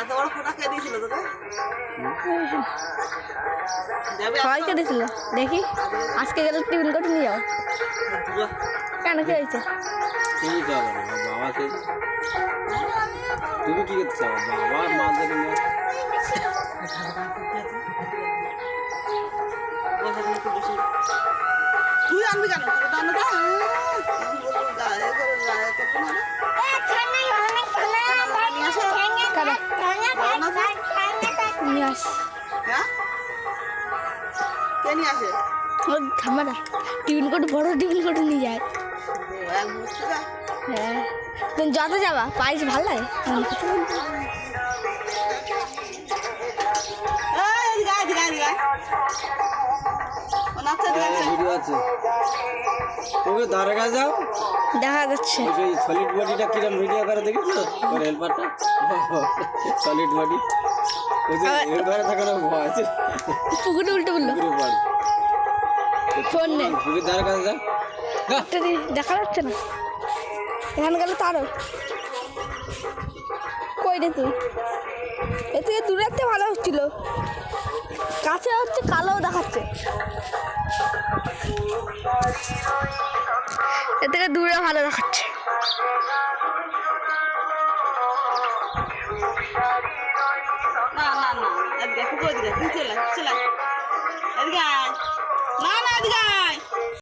এত বড় ফোটা কে দিয়েছিল তোকে? সবাইকে দিয়েছিল। দেখি আজকে গেলে টিফিন করে নিয়ে যাও। কেন কি হয়েছে? তুমি যাবো না বাবাকে, তুমি কি করতে চাও? বাবা মা যাবে না। তুই আনবি কেন? নিয়ে আস। হ্যাঁ কে নিয়ে আসে? ওর ঠাম্মারা টিফিন করে বড় টিফিন করে নিয়ে যায়। হ্যাঁ তুমি যত যাবা পাইস ভালো লাগে। ভিডিও আছে, ওকে ধারে কাছে যাও, দেখা যাচ্ছে ওই সলিড বডিটা কিরম ভিডিও করে দেখেছো? ওর হেল্পারটা সলিড বডি, ওই যে এর ধারে থাকে না ভয় আছে, পুকুরে উল্টে বললো ফোন নেই। পুকুরের ধারে কাছে যাও, দেখা যাচ্ছে না। এখানে গেলে তো আরো কই রে তুই? এ থেকে দূরে একটা ভালো হচ্ছিল, কাছে হচ্ছে কালো দেখাচ্ছে। এ থেকে দূরে ভালো দেখাচ্ছে।